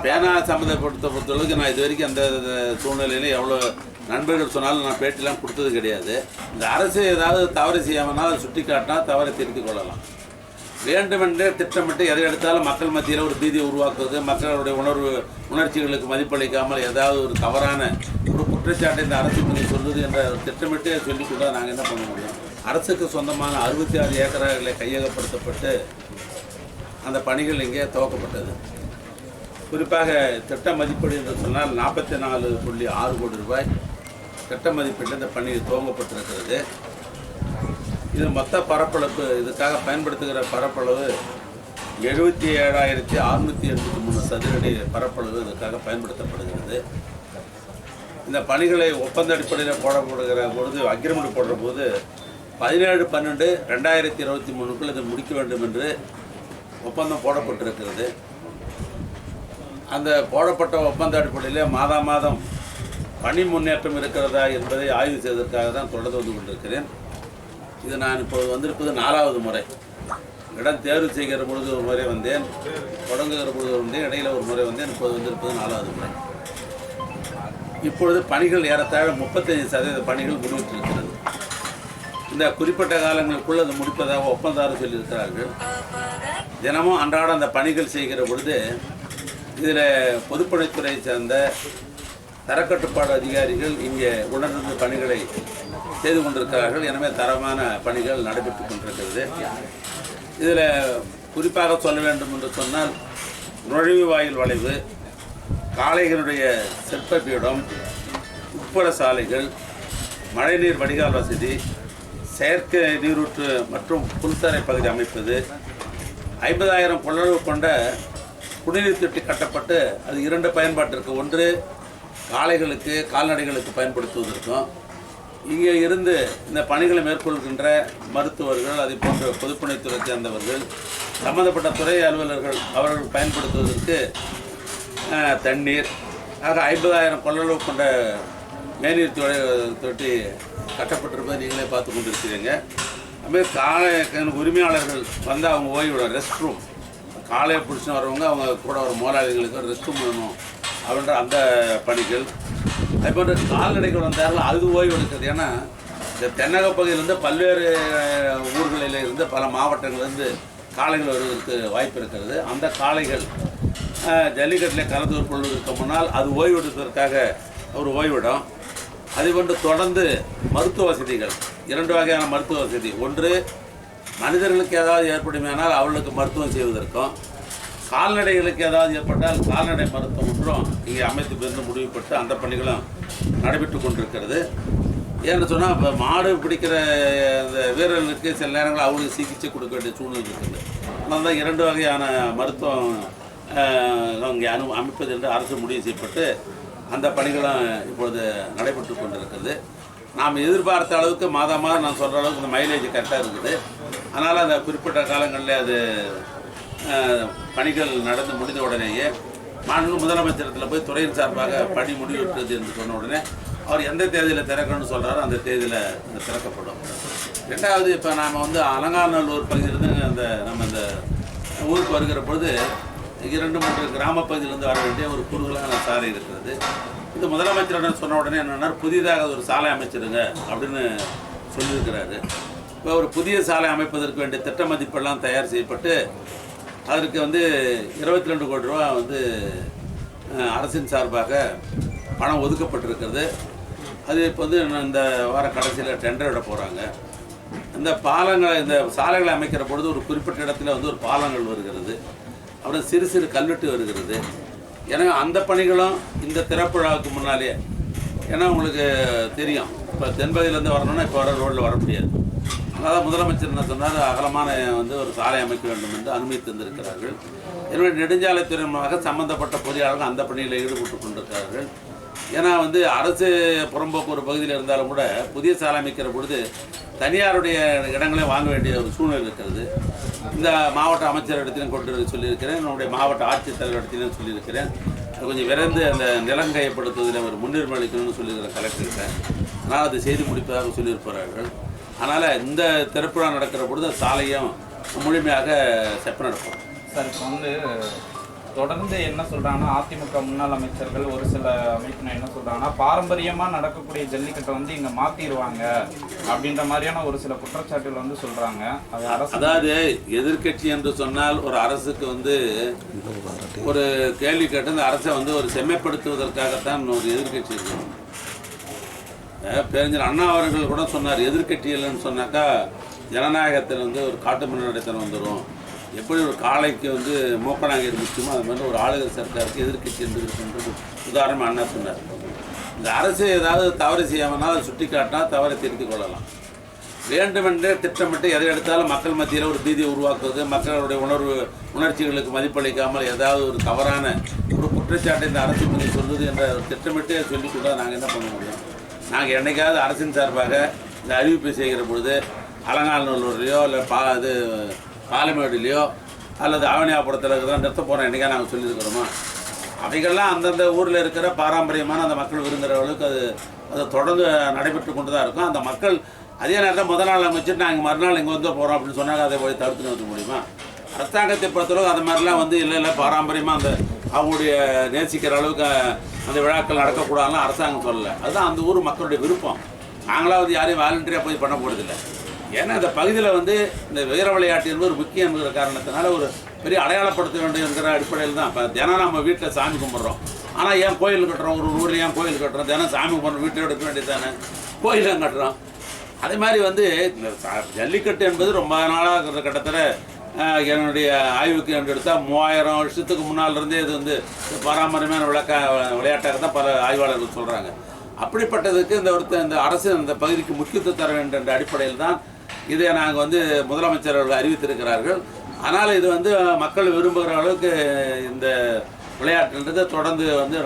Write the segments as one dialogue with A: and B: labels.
A: பேனா பொறுத்தளவுக்கு நான் இது வரைக்கும் அந்த சூழ்நிலையில எவ்வளோ நண்பர்கள் சொன்னாலும் நான் பேட்டிலாம் கொடுத்தது கிடையாது. இந்த அரசு ஏதாவது தவறு செய்யாமனா அதை சுட்டி காட்டினா தவறை திருத்திக் கொள்ளலாம். வேண்டுமென்றே திட்டமிட்டு எதை எடுத்தாலும் மக்கள் மத்தியில் ஒரு பீதியை உருவாக்குவது, மக்களுடைய உணர்ச்சிகளுக்கு மதிப்பளிக்காமல் ஏதாவது ஒரு தவறான ஒரு குற்றச்சாட்டை இந்த அரசு மீது சொல்வது என்ற திட்டமிட்டே சொல்லிக்கொண்டால் நாங்கள் என்ன பண்ண முடியும்? அரசுக்கு சொந்தமான 66 ஏக்கர்களை கையகப்படுத்தப்பட்டு அந்த பணிகள் இங்கே துவக்கப்பட்டது. குறிப்பாக திட்ட மதிப்பீடு என்று சொன்னால் 44.6 கோடி ரூபாய் திட்ட மதிப்பீட்டில் இந்த பணி துவங்கப்பட்டிருக்கிறது. இது மொத்த பரப்பளவு, இதுக்காக பயன்படுத்துகிற பரப்பளவு 77,683 சதுரடி பரப்பளவு இதுக்காக பயன்படுத்தப்படுகிறது. இந்த பணிகளை ஒப்பந்த அடிப்படையில் போடப்படுகிற பொழுது, அக்ரிமெண்ட் போடுற போது 17/12/2023 இது முடிக்க வேண்டும் என்று ஒப்பந்தம் போடப்பட்டிருக்கிறது. அந்த போடப்பட்ட ஒப்பந்த அடிப்படையில் மாதம் பணி முன்னேற்றம் இருக்கிறதா என்பதை ஆய்வு செய்வதற்காக தான் தொடர்ந்து வந்து கொண்டிருக்கிறேன். இது நான் இப்போது வந்திருப்பது 4வது முறை. இடம் தேர்வு செய்கிற பொழுது ஒரு முறை வந்தேன், தொடங்குகிற பொழுது வந்தேன், இடையில் ஒரு முறை வந்தேன். இப்போது வந்திருப்பது 4வது முறை. இப்பொழுது பணிகள் ஏறத்தாழ 35% பணிகள் முடிவிட்டிருக்கிறது. இந்த குறிப்பிட்ட காலங்களுக்குள் அது முடிப்பதாக ஒப்பந்தாரர் சொல்லியிருக்கிறார்கள். தினமும் அன்றாடம் அந்த பணிகள் செய்கிற பொழுது இதில் பொதுப்பணித்துறை சேர்ந்த தரக்கட்டுப்பாடு அதிகாரிகள் இங்கே உணர்ந்து பணிகளை செய்து கொண்டிருக்கிறார்கள். எனவே தரமான பணிகள் நடைபெற்று கொண்டிருக்கிறது. இதில் குறிப்பாக சொல்ல வேண்டும் என்று சொன்னால், நுழைவு வாயில் வளைவு, காளைகளுடைய சிற்ப பீடம், உட்புற சாலைகள், மழைநீர் வடிகால் வசதி, செயற்கை நீரூற்று மற்றும் புல்தரை பகுதி அமைப்பது, 50,000 கொள்ளளவு கொண்ட குடிநீர் தொட்டி கட்டப்பட்டு அது 2 பயன்பாட்டிற்கு, ஒன்று காளைகளுக்கு கால்நடைகளுக்கு பயன்படுத்துவதற்கும், இங்கே இருந்து இந்த பணிகளை மேற்கொள்கின்ற மருத்துவர்கள், அதே போன்ற பொதுப்பணித்துறை சேர்ந்தவர்கள், சம்பந்தப்பட்ட துறை அலுவலர்கள் அவர்கள் பயன்படுத்துவதற்கு தண்ணீர், ஆக 50,000 கொள்ளளவு கொண்ட மேல்நீர் தொட்டி கட்டப்பட்டிருப்பதை நீங்களே பார்த்து கொண்டிருக்கிறீங்க. அதுமாதிரி காளை உரிமையாளர்கள் வந்து அவங்க ஓய்விடும், ரெஸ்ட் ரூம், காளையை பிடிச்சின்னு வரவங்க அவங்க கூட ஒரு முதலாளிகளுக்கு ரெஸ்ட் ரூம் வேணும் அப்படின்ற அந்த பணிகள். அது போன்ற கால்நடைகள் வந்தார்கள், அது ஓய்வு எடுக்கிறது. ஏன்னா இந்த தென்னக பகுதியிலிருந்து பல்வேறு ஊர்களில் இருந்து பல மாவட்டங்களிலிருந்து காளைகள் வருவதற்கு வாய்ப்பு இருக்கிறது. அந்த காளைகள் ஜல்லிக்கட்டில் கலந்து கொள்வதற்கு முன்னால் அது ஓய்வு எடுப்பதற்காக ஒரு ஓய்விடம். அதுபோன்று தொடர்ந்து மருத்துவ வசதிகள், 2 வகையான மருத்துவ வசதி. ஒன்று, மனிதர்களுக்கு ஏதாவது ஏற்படுமையானால் அவர்களுக்கு மருத்துவம் செய்வதற்கும், கால்நடைகளுக்கு ஏதாவது ஏற்பட்டால் கால்நடை மருத்துவம் ஒன்றும் இங்கே அமைத்து பெருந்து முடிவுபட்டு அந்த பணிகளும் நடைபெற்று கொண்டிருக்கிறது. ஏன்னு சொன்னால், இப்போ மாடு பிடிக்கிற அந்த வீரர்களுக்கு சில நேரங்கள் அவங்களுக்கு சிகிச்சை கொடுக்க வேண்டிய சூழ்நிலை இருக்குது. அதனால தான் 2 வகையான மருத்துவம் இங்கே அமைப்பது என்று அரசு முடிவு செய்யப்பட்டு அந்த பணிகளும் இப்பொழுது நடைபெற்று கொண்டிருக்கிறது. நாம் எதிர்பார்த்த அளவுக்கு மாதம் நான் சொல்கிற அளவுக்கு இந்த மைலேஜ் கரெக்டாக இருக்குது. அதனால் அந்த குறிப்பிட்ட காலங்களில் அது பணிகள் நடந்து முடிந்த உடனேயே மாண்பு முதலமைச்சரத்தில் போய் துறையின் சார்பாக பணி முடிவுற்றது என்று சொன்ன உடனே அவர் எந்த தேதியில் திறக்கணும்னு சொல்கிறாரோ அந்த தேதியில் திறக்கப்படும். 2வது, இப்போ நாம் வந்து அலங்காநல்லூர் பகுதியிலிருந்து நம்ம இந்த ஊருக்கு வருகிற பொழுது 2-3 கிராம பகுதியிலிருந்து வர வேண்டிய ஒரு குறுகலான சாலை இருக்கிறது. இது முதலமைச்சரிடம் சொன்ன உடனே என்னென்னா, புதிதாக ஒரு சாலை அமைச்சிருங்க அப்படின்னு சொல்லியிருக்கிறாரு. இப்போ ஒரு புதிய சாலை அமைப்பதற்கு வேண்டிய திட்ட மதிப்பெல்லாம் தயார் செய்யப்பட்டு அதற்கு வந்து 22 கோடி ரூபா வந்து அரசின் சார்பாக பணம் ஒதுக்கப்பட்டிருக்கிறது. அது இப்போ வந்து இந்த வார கடைசியில் டெண்டர் விட போகிறாங்க. இந்த சாலைகளை அமைக்கிற பொழுது ஒரு குறிப்பிட்ட இடத்துல வந்து ஒரு பாலங்கள் வருகிறது, அப்புறம் சிறு சிறு கல்வெட்டு வருகிறது. எனவே அந்த பணிகளும் இந்த திறப்புழாவுக்கு முன்னாலே, ஏன்னா உங்களுக்கு தெரியும், இப்போ தென்பகுதியிலேருந்து வரணும்னா இப்போ வர ரோட்டில் வர முடியாது. அதனால் முதலமைச்சர் என்ன சொன்னார், அகலமான வந்து ஒரு சாலை அமைக்க வேண்டும் என்று அனுமதி தந்திருக்கிறார்கள். எனவே நெடுஞ்சாலைத்துறை மூலமாக சம்பந்தப்பட்ட பொறியாளர்கள் அந்த பணியில் ஈடுபட்டு கொண்டிருக்கிறார்கள். ஏன்னா வந்து அரசு புறம்போக்கு ஒரு பகுதியில் இருந்தாலும் கூட புதிய சாலை அமைக்கிற பொழுது தனியாருடைய இடங்களை வாங்க வேண்டிய ஒரு சூழ்நிலை இருக்கிறது. இந்த மாவட்ட அமைச்சர் இடத்திலும் கொண்டு சொல்லியிருக்கிறேன், என்னுடைய மாவட்ட ஆட்சித்தலைவர் இடத்திலும் சொல்லியிருக்கிறேன். கொஞ்சம் விரைந்து அந்த நிலங்கையப்படுத்துவதில் ஒரு முன்னுரிமை அளிக்கணும்னு சொல்லியிருக்கிற கலெக்டர்கிட்ட. ஆனால் அது செய்து முடிப்பதாக சொல்லியிருப்பார்கள். அதனால் இந்த திறப்புழா நடக்கிற பொழுது சாலையும் முழுமையாக செப்ப நடக்கும்.
B: சார், இப்போ வந்து தொடர்ந்து என்ன சொல்றாங்கன்னா, அதிமுக முன்னாள் அமைச்சர்கள் ஒரு சில அமைப்பினர் என்ன சொல்றாங்கன்னா, பாரம்பரியமா நடக்கக்கூடிய ஜல்லிக்கட்டை வந்து இங்க மாத்திடுவாங்க அப்படின்ற மாதிரியான ஒரு சில குற்றச்சாட்டுகள் வந்து சொல்றாங்க. அது அரசு,
A: அதாவது எதிர்கட்சி என்று சொன்னால் ஒரு அரசுக்கு வந்து ஒரு கேள்வி கேட்டு அந்த அரசை வந்து ஒரு செம்மைப்படுத்துவதற்காகத்தான் ஒரு எதிர்கட்சி இருக்கணும். பேரறிஞர் அண்ணா அவர்கள் கூட சொன்னார், எதிர்கட்சிகள்னு சொன்னாக்கா ஜனநாயகத்தில் வந்து ஒரு காட்டு மின்னடைத்தனம் வந்துடும். எப்படி ஒரு காளைக்கு வந்து மூக்கணாங்கீர் முக்கியமோ அது மாதிரி ஒரு ஆளுநர் சர்க்காருக்கு எதிர்கட்சி என்று உதாரணமாக அண்ணா சொன்னார். இந்த அரசு ஏதாவது தவறு செய்யாமனால் அதை சுட்டி காட்டினா தவறை திருத்திக் கொள்ளலாம். வேண்டுமென்றே திட்டமிட்டு எதை எடுத்தாலும் மக்கள் மத்தியில் ஒரு பீதியை உருவாக்குவது, மக்களுடைய உணர்ச்சிகளுக்கு மதிப்பளிக்காமல் ஏதாவது ஒரு தவறான ஒரு குற்றச்சாட்டை இந்த அரசு மீது சொல்வது என்ற திட்டமிட்டே சொல்லிக்கூட நாங்கள் என்ன பண்ண முடியும்? நாங்கள் என்னைக்காவது அரசின் சார்பாக இந்த அறிவிப்பை செய்கிற பொழுது அலங்காநல்லூர்லையோ இல்லை பாலமேடுலையோ அல்லது ஆவணியாபுரத்தில் இருக்கிறதா நிறுத்த போகிறோம் என்றைக்கா நாங்கள் சொல்லியிருக்கிறோமா? அவைகள்லாம் அந்தந்த ஊரில் இருக்கிற பாரம்பரியமான அந்த மக்கள் விரும்புகிறவர்களுக்கு அது தொடர்ந்து நடைபெற்று கொண்டு தான் இருக்கும். அந்த மக்கள் அதே நேரத்தில் முதல் நாள் அமைச்சிட்டு நாங்கள் மறுநாள் இங்கே வந்து போகிறோம் அப்படின்னு சொன்னாங்க, அதை போய் தடுத்து நிறுத்த முடியுமா? அரசாங்கத்தை பொறுத்தளவுக்கு அது மாதிரிலாம் வந்து இல்லை பாரம்பரியமாக அந்த அவங்களுடைய நேசிக்கிற அளவுக்கு அந்த விழாக்கள் நடக்கக்கூடாதுன்னு அரசாங்கம் சொல்லலை. அதுதான் அந்த ஊர் மக்களுடைய விருப்பம். நாங்களாவது யாரையும் வாலண்டியராக போய் பண்ண போகிறதில்லை. ஏன்னா இந்த பகுதியில் வந்து இந்த வீர விளையாட்டு என்பது ஒரு முக்கியம் என்கிற காரணத்தினால ஒரு பெரிய அடையாளப்படுத்த வேண்டும் என்கிற அடிப்படையில் தான் இப்போ தினம் நம்ம வீட்டில் சாமி கும்பிட்றோம். ஆனால் ஏன் கோயில் கட்டுறோம்? ஒரு ஊரில் ஏன் கோயில் கட்டுறோம்? தினம் சாமி கும்பிட்றோம், வீட்டில் எடுக்க வேண்டியது தானே, கோயிலும் கட்டுறோம். அதே மாதிரி வந்து இந்த ஜல்லிக்கட்டு என்பது ரொம்ப நாளாக கிட்டத்தட்ட என்னுடைய ஆய்வுக்கு என்று எடுத்தால் 3000 வருஷத்துக்கு முன்னாலிருந்தே இது வந்து பாரம்பரியமான விளையாட்டாக தான் பல ஆய்வாளர்கள் சொல்கிறாங்க. அப்படிப்பட்டதுக்கு இந்த அரசு அந்த பகுதிக்கு முக்கியத்துவம் தர வேண்டும் என்ற அடிப்படையில் தான் இதை நாங்கள் வந்து முதலமைச்சர்கள் அறிவித்திருக்கிறார்கள். ஆனால் இது வந்து மக்கள் விரும்புகிற அளவுக்கு இந்த விளையாட்டுன்றது தொடர்ந்து வந்து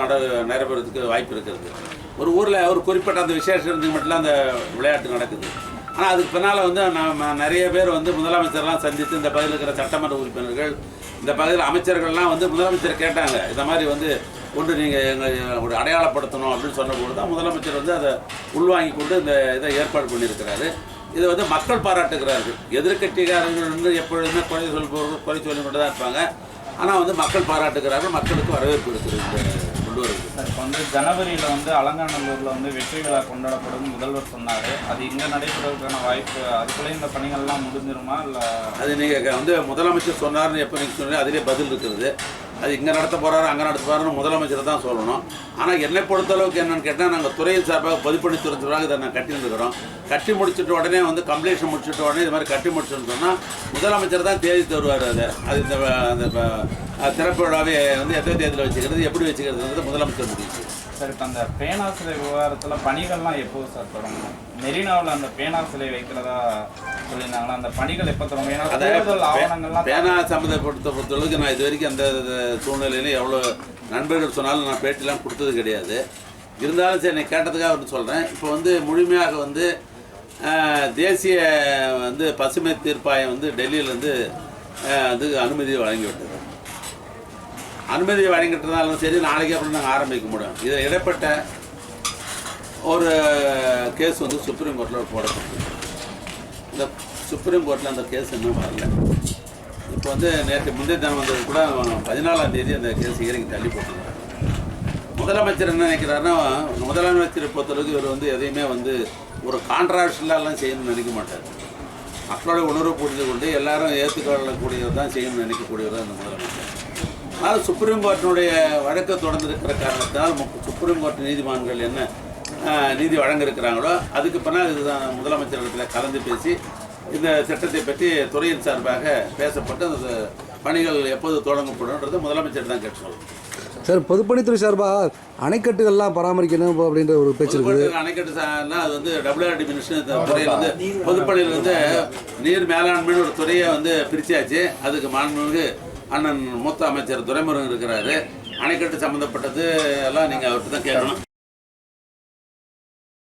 A: நடைபெறதுக்கு வாய்ப்பு இருக்கிறது. ஒரு ஊரில் ஒரு குறிப்பிட்ட அந்த விசேஷத்துக்கு மட்டும்தான் அந்த விளையாட்டு நடக்குது. ஆனால் அதுக்கு பின்னால் வந்து நம்ம நிறைய பேர் வந்து முதலமைச்சர்லாம் சந்தித்து இந்த பகுதியில் இருக்கிற சட்டமன்ற உறுப்பினர்கள், இந்த பகுதியில் அமைச்சர்கள்லாம் வந்து முதலமைச்சர் கேட்டாங்க, இந்த மாதிரி வந்து கொண்டு நீங்கள் எங்கள் ஒரு அடையாளப்படுத்தணும் அப்படின்னு சொன்னபோது தான் முதலமைச்சர் வந்து அதை உள்வாங்கி கொண்டு இந்த இதை ஏற்பாடு பண்ணியிருக்கிறாரு. இதை வந்து மக்கள் பாராட்டுகிறார்கள். எதிர்கட்சிக்காரர்கள் வந்து எப்பொழுதுமே குறை சொல்லி கொண்டு தான் இருப்பாங்க. ஆனால் வந்து மக்கள் பாராட்டுகிறார்கள், மக்களுக்கு வரவேற்பு இருக்குது இந்த கொண்டு வருது.
B: இப்போ வந்து ஜனவரியில் வந்து அலங்காநல்லூரில் வந்து வெற்றி விழா கொண்டாடப்படும் முதல்வர் சொன்னார். அது இங்கே நடைபெறுவதற்கான வாய்ப்பு, அதுக்குள்ளே இந்த பணிகள்லாம் முடிஞ்சிருமா? இல்லை
A: அது நீங்கள் வந்து முதலமைச்சர் சொன்னார்னு எப்போ நீங்கள் சொன்னீங்க அதிலே பதில் இருக்கிறது. அது இங்கே நடத்த போகிறாரு அங்கே நடத்த போகிறாருன்னு முதலமைச்சர் தான் சொல்லணும். ஆனால் என்னை பொறுத்தளவுக்கு என்னென்னு கேட்டால் நாங்கள் துறையின் சார்பாக பொதுப்பணித்துறை சார்பாக இதை நான் கட்டியிருந்துக்கிறோம். கட்டி முடிச்சுட்டு உடனே வந்து கம்ப்ளீஷன் முடிச்சுட்டு உடனே இது மாதிரி கட்டி முடிச்சுன்னு சொன்னால் முதலமைச்சர் தான் தேதி தருவார். அது அந்த திறப்பு விழாவே வந்து எத்தனை தேதியில் வச்சுக்கிறது, எப்படி வச்சுக்கிறதுன்றது முதலமைச்சர் முடிச்சு.
B: சார், இப்போ அந்த பேனா சிலை விவகாரத்தில் பணிகள்லாம் எப்போது சார் தொடங்கணும்? மெரினாவில் அந்த பேனா சிலை வைக்கிறதா சொல்லியிருந்தாங்களா, அந்த பணிகள் எப்போ தொடங்கும்? ஏன்னா தேர்தல் ஆவணங்கள்லாம்
A: பேனா பொறுத்தளவுக்கு நான் இது வரைக்கும் அந்த சூழ்நிலையிலும் எவ்வளோ நண்பர்கள் சொன்னாலும் நான் பேட்டிலாம் கொடுத்தது கிடையாது. இருந்தாலும் சரி, என்னை கேட்டதுக்காக ஒன்று சொல்கிறேன். இப்போ வந்து முழுமையாக வந்து தேசிய வந்து பசுமை தீர்ப்பாயம் வந்து டெல்லியிலேருந்து அதுக்கு அனுமதி வழங்கிவிட்டது. அனுமதி வழங்கிட்டதாலும் சரி, நாளைக்கு அப்புறம் நாங்கள் ஆரம்பிக்க முடியும். இதில் இடப்பட்ட ஒரு கேஸ் வந்து சுப்ரீம் கோர்ட்டில் போடப்பட்டது. இந்த சுப்ரீம் கோர்ட்டில் அந்த கேஸ் இன்னும் வரல. இப்போ வந்து நேற்று முந்தைய தினம் வந்தது கூட 14ஆம் தேதி அந்த கேஸ் ஹியரிங் தள்ளி போட்டுருக்காங்க. முதலமைச்சர் என்ன நினைக்கிறாருன்னா, முதலமைச்சரை பொறுத்தளவுக்கு இவர் வந்து எதையுமே வந்து ஒரு கான்ட்ராவர்ஷியலாலாம் செய்யணும்னு நினைக்க மாட்டார். மக்களோட உணர்வு புரிந்து கொண்டு எல்லாரும் ஏற்றுக்கொள்ளக்கூடியவர் தான் செய்யணும்னு நினைக்கக்கூடியவர் தான் இந்த முதலமைச்சர். அதனால் சுப்ரீம் கோர்ட்டினுடைய வழக்கு தொடர்ந்து இருக்கிற காரணத்தினால் சுப்ரீம் கோர்ட் நீதிமன்றங்கள் என்ன நீதி வழங்க இருக்கிறாங்களோ அதுக்கு பின்னால் இதுதான் முதலமைச்சரிடத்தில் கலந்து பேசி இந்த திட்டத்தை பற்றி துறையின் சார்பாக பேசப்பட்டு அந்த பணிகள் எப்போது தொடங்கப்படும்ன்றது முதலமைச்சர் தான் கேட்டு சொல்லணும்.
C: சார், பொதுப்பணித்துறை சார்பாக அணைக்கட்டுகள்லாம் பராமரிக்கணும் அப்படின்ற ஒரு பேச்சு இருக்குது.
A: அணைக்கட்டு அது வந்து WRD மினிஸ்டர் துறையில் வந்து பொதுப்பணியில் வந்து நீர் மேலாண்மைன்னு ஒரு துறையை வந்து பிரிச்சாச்சு. அதுக்கு மாண்புமிகு அண்ணன் மூத்த அமைச்சர் துரைமுருகன் இருக்கிறாரு. அணைக்கட்டு சம்மந்தப்பட்டது எல்லாம் நீங்கள் அவர்கிட்ட தான் கேட்கணும்.